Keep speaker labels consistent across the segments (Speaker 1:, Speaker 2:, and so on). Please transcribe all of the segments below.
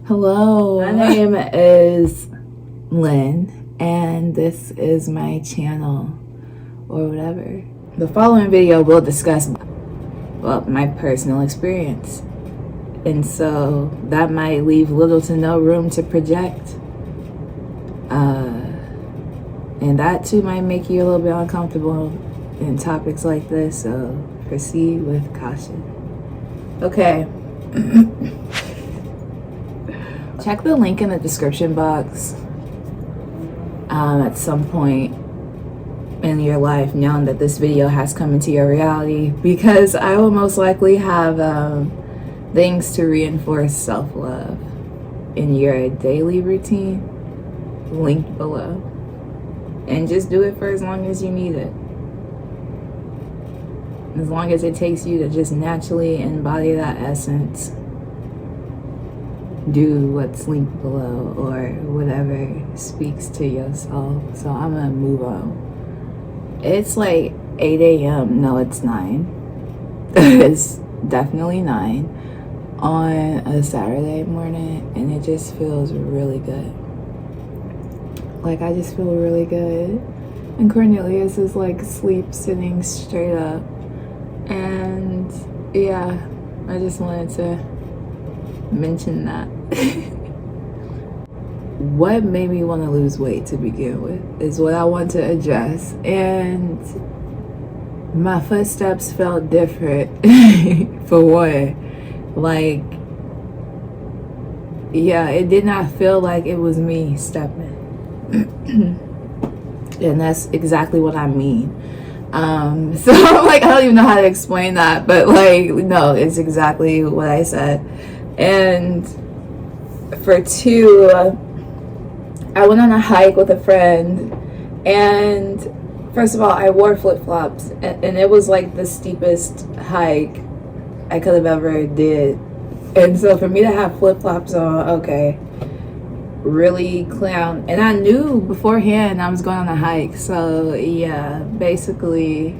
Speaker 1: Hello, my name is Lynn, and this is my channel, or whatever. The following video will discuss, well, my personal experience, and so that might leave little to no room to project. And that too might make you a little bit uncomfortable in topics like this, so proceed with caution. Okay. Check the link in the description box at some point in your life, knowing that this video has come into your reality, because I will most likely have things to reinforce self-love in your daily routine linked below, and just do it for as long as you need it, as long as it takes you to just naturally embody that essence. Do what's linked below, or whatever speaks to your soul. So I'm gonna move on. It's like 8 a.m. No, it's 9. It's definitely 9 on a Saturday morning, and it just feels really good. Like, I just feel really good. And Cornelius is like asleep, sitting straight up. And yeah, I just wanted to mention that. What made me want to lose weight to begin with is what I want to address, and my footsteps felt different. For one, like, yeah, it did not feel like it was me stepping. And that's exactly what I mean. So like, I don't even know how to explain that, but like, no, it's exactly what I said. And for two, I went on a hike with a friend, and first of all, I wore flip-flops, and it was like the steepest hike I could have ever did. And so for me to have flip-flops on, okay, really clown. And I knew beforehand I was going on a hike, so yeah, basically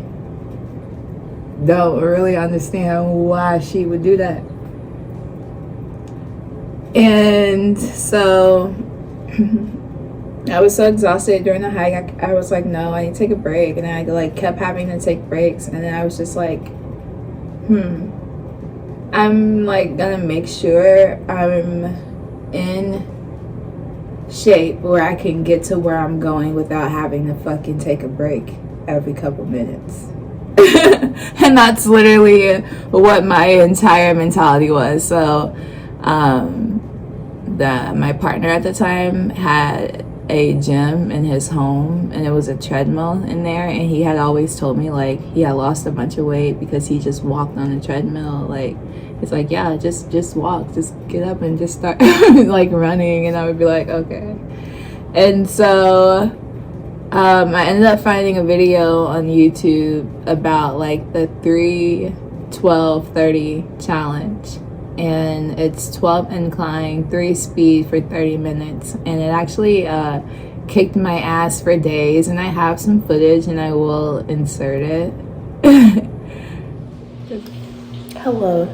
Speaker 1: don't really understand why she would do that. And so I was so exhausted during the hike. I was like, no, I need to take a break. And I like kept having to take breaks. And then I was just like, I'm like gonna make sure I'm in shape where I can get to where I'm going without having to fucking take a break every couple minutes. And that's literally what my entire mentality was. So my partner at the time had a gym in his home, and it was a treadmill in there, and he had always told me like he had lost a bunch of weight because he just walked on the treadmill. Like, it's like, yeah, just walk, just get up and just start like running. And I would be like, okay. And so I ended up finding a video on YouTube about like the 3-12-30 challenge. And it's 12 incline, 3 speed for 30 minutes. And it actually kicked my ass for days. And I have some footage, and I will insert it. Hello.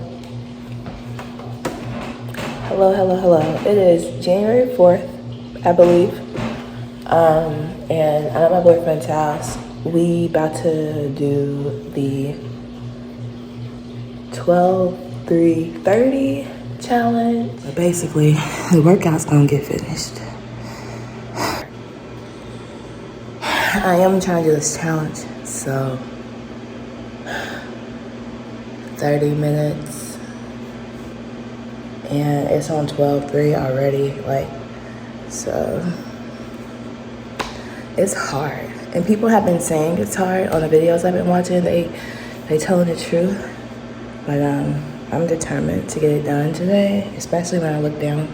Speaker 1: Hello. It is January 4th, I believe. And I'm at my boyfriend's house. We about to do the 12-3-30 challenge. But basically, the workout's gonna get finished. I am trying to do this challenge, so 30 minutes, and it's on 12-3 already, like, so it's hard. And people have been saying it's hard on the videos I've been watching. They telling the truth. But I'm determined to get it done today, especially when I look down.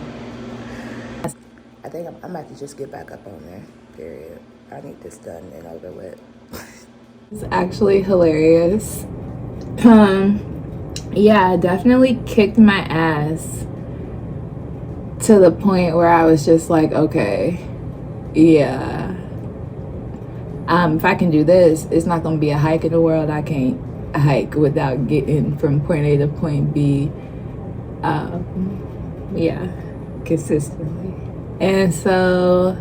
Speaker 1: I think I'm about to just get back up on there, period. I need this done and over with. It's actually hilarious. Yeah, definitely kicked my ass to the point where I was just like, okay, yeah. If I can do this, it's not gonna be a hike in the world. I can't hike without getting from point A to point B. Yeah, consistently. And so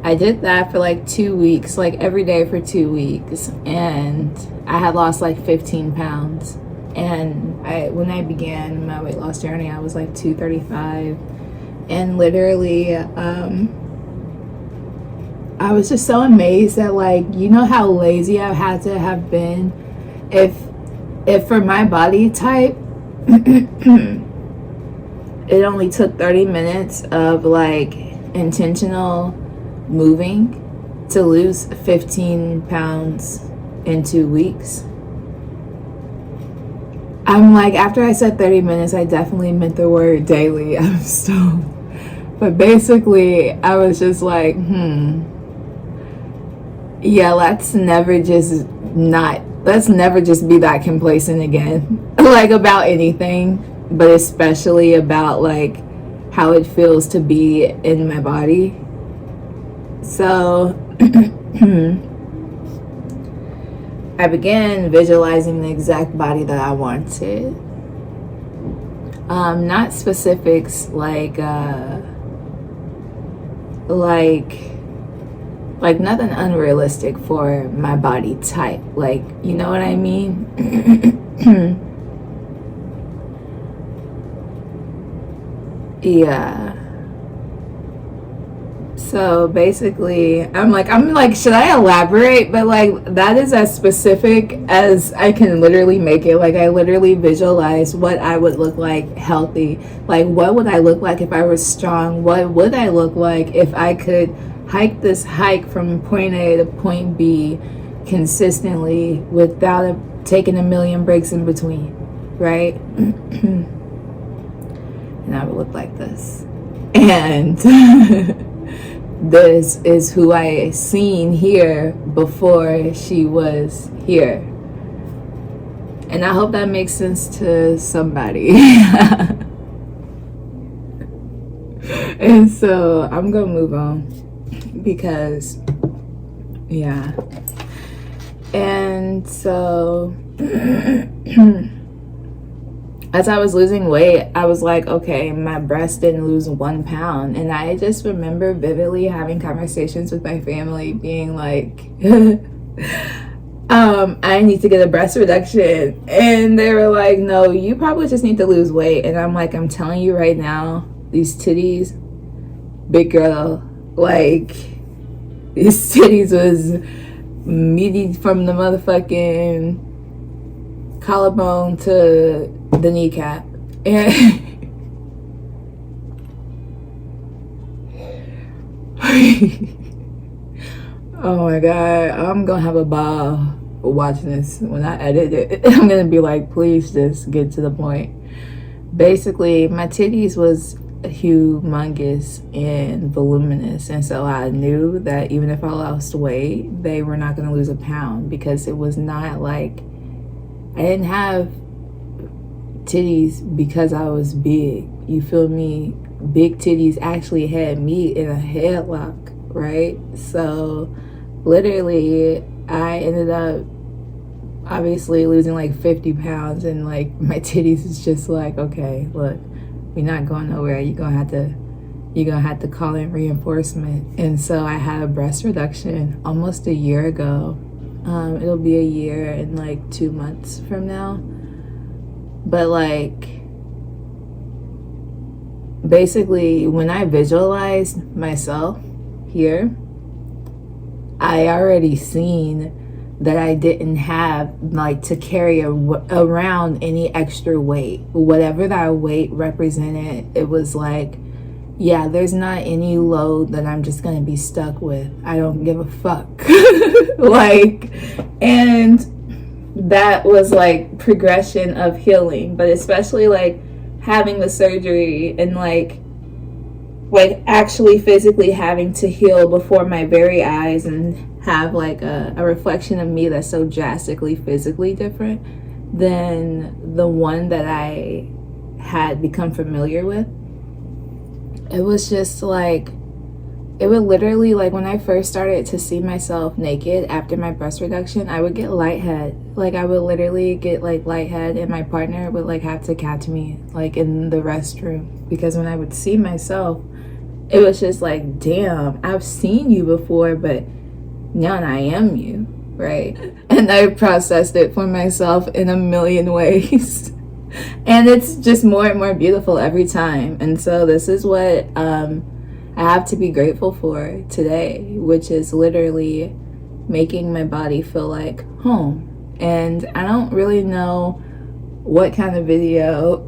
Speaker 1: I did that for like 2 weeks, like every day for 2 weeks, and I had lost like 15 pounds. And when I began my weight loss journey, I was like 235, and literally I was just so amazed at, like, you know how lazy I had to have been if for my body type it only took 30 minutes of like intentional moving to lose 15 pounds in 2 weeks. I'm like, after I said 30 minutes, I definitely meant the word daily. I'm stoned. But basically, I was just like, yeah, let's never just be that complacent again. Like, about anything, but especially about like how it feels to be in my body. So I began visualizing the exact body that I wanted. Not specifics like nothing unrealistic for my body type. Like, you know what I mean? Yeah. So basically, I'm like, should I elaborate? But like, that is as specific as I can literally make it. Like, I literally visualize what I would look like healthy. Like, what would I look like if I was strong? What would I look like if I could hike this hike from point A to point B consistently without taking a million breaks in between, right? And I would look like this. And this is who I seen here before she was here. And I hope that makes sense to somebody. And so I'm gonna move on because, yeah. And so as I was losing weight, I was like, okay, my breast didn't lose 1 pound. And I just remember vividly having conversations with my family being like, I need to get a breast reduction. And they were like, no, you probably just need to lose weight. And I'm like, I'm telling you right now, these titties, big girl, like, these titties was meaty from the motherfucking collarbone to the kneecap. And oh my god, I'm gonna have a ball watching this when I edit it. I'm gonna be like, please just get to the point. Basically, my titties was humongous and voluminous, and so I knew that even if I lost weight, they were not gonna lose a pound, because it was not like I didn't have titties because I was big. You feel me? Big titties actually had me in a headlock, right? So literally I ended up obviously losing like 50 pounds, and like my titties is just like, okay, look, we're not going nowhere. You're gonna have to call in reinforcement. And so I had a breast reduction almost a year ago. It'll be a year in like 2 months from now. But like, basically, when I visualized myself here, I already seen that I didn't have like to carry around any extra weight. Whatever that weight represented, it was like, yeah, there's not any load that I'm just gonna be stuck with. I don't give a fuck. Like, and that was like progression of healing. But especially like having the surgery and like actually physically having to heal before my very eyes and have like a reflection of me that's so drastically physically different than the one that I had become familiar with. It was just like it would literally, like, when I first started to see myself naked after my breast reduction, I would get lighthead. Like, I would literally get, like, lighthead, and my partner would, like, have to catch me, like, in the restroom. Because when I would see myself, it was just like, damn, I've seen you before, but now I am you, right? And I processed it for myself in a million ways. And it's just more and more beautiful every time. And so this is what I have to be grateful for today, which is literally making my body feel like home. And I don't really know what kind of video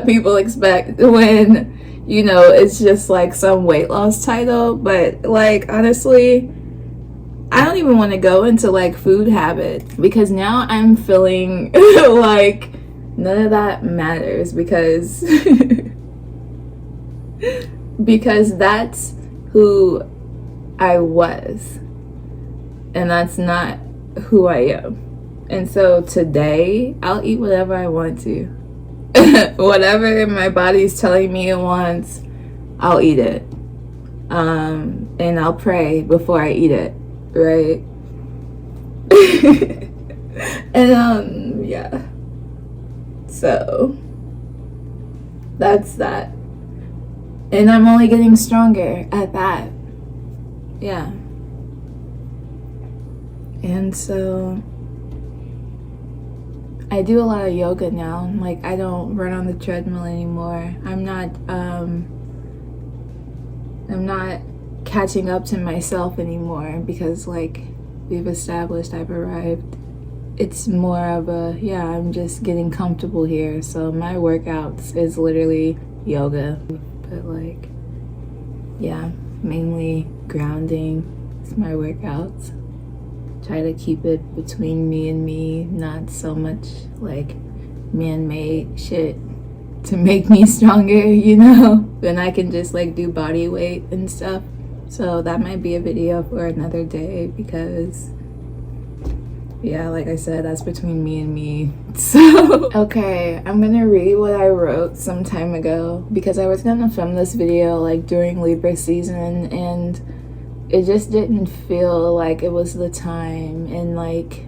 Speaker 1: people expect when, you know, it's just like some weight loss title. But like, honestly, I don't even want to go into like food habits, because now I'm feeling like none of that matters, because because that's who I was, and that's not who I am. And so today I'll eat whatever I want to. Whatever my body's telling me it wants, I'll eat it. And I'll pray before I eat it, right? And yeah, so that's that. And I'm only getting stronger at that. Yeah. And so I do a lot of yoga now. Like, I don't run on the treadmill anymore. I'm not catching up to myself anymore, because like we've established, I've arrived. It's more of a, yeah, I'm just getting comfortable here. So my workouts is literally yoga. But like, yeah, mainly grounding is my workouts. Try to keep it between me and me, not so much like man-made shit to make me stronger, you know? Then I can just like do body weight and stuff. So that might be a video for another day, because yeah, like I said, that's between me and me. So, okay, I'm gonna read what I wrote some time ago, because I was gonna film this video like during Libra season, and it just didn't feel like it was the time. And like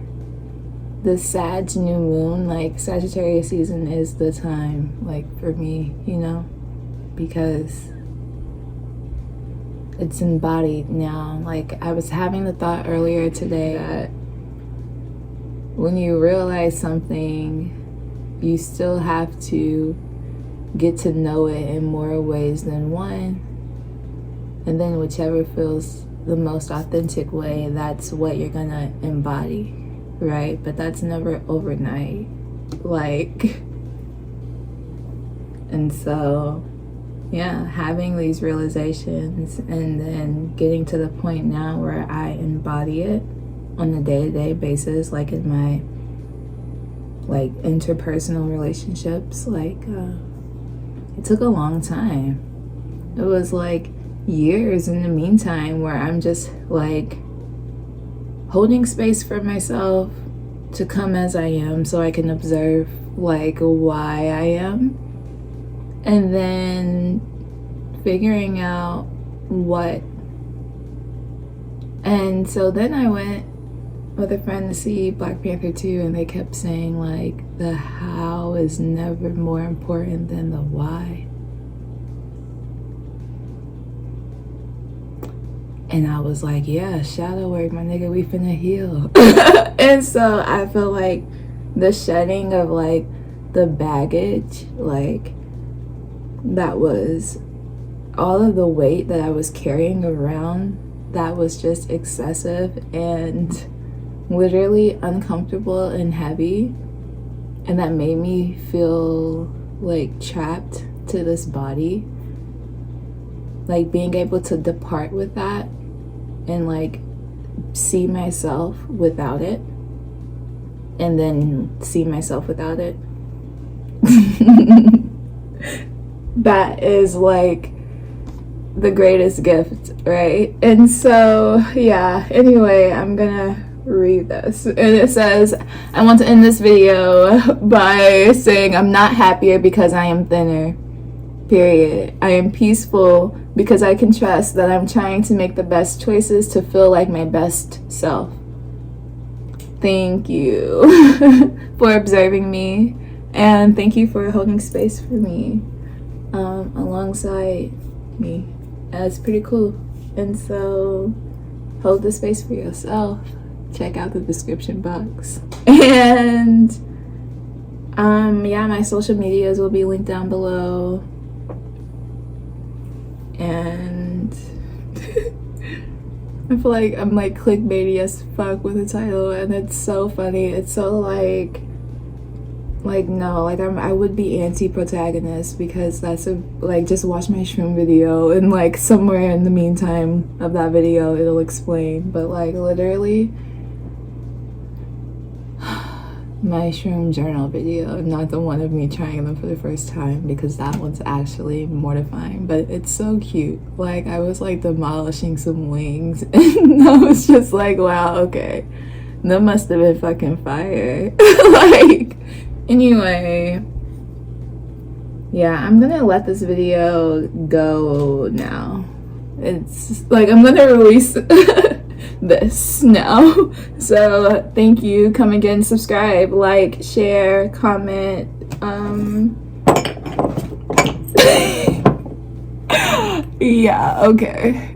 Speaker 1: the Sag new moon, like Sagittarius season is the time, like for me, you know, because it's embodied now. Like, I was having the thought earlier today that when you realize something, you still have to get to know it in more ways than one. And then whichever feels the most authentic way, that's what you're gonna embody, right? But that's never overnight. Like, and so, yeah, having these realizations and then getting to the point now where I embody it on a day-to-day basis, like in my like interpersonal relationships. Like it took a long time. It was like years in the meantime where I'm just like holding space for myself to come as I am, so I can observe like why I am, and then figuring out what. And so then I went with a friend to see Black Panther 2, and they kept saying like the how is never more important than the why. And I was like, yeah, shadow work, my nigga, we finna heal. And so I feel like the shedding of like the baggage, like that was all of the weight that I was carrying around, that was just excessive and literally uncomfortable and heavy, and that made me feel like trapped to this body. Like being able to depart with that and like see myself without it, and then see myself without it. That is like the greatest gift, right? And so yeah, anyway, I'm gonna read this, and it says, I want to end this video by saying I'm not happier because I am thinner, period. I am peaceful because I can trust that I'm trying to make the best choices to feel like my best self. Thank you for observing me, and thank you for holding space for me alongside me. That's pretty cool. And so hold the space for yourself. Check out the description box. And yeah, my social medias will be linked down below. And I feel like I'm like clickbaity as fuck with the title, and it's so funny. It's so like no, like I would be anti-protagonist, because that's like, just watch my shroom video, and like somewhere in the meantime of that video it'll explain. But like literally my shroom journal video, not the one of me trying them for the first time, because that one's actually mortifying, but it's so cute. Like I was like demolishing some wings and I was just like, wow, okay, that must have been fucking fire. Like, anyway, yeah, I'm gonna let this video go now. It's like I'm gonna release this now. So thank you. Come again, subscribe, like, share, comment. Yeah, okay.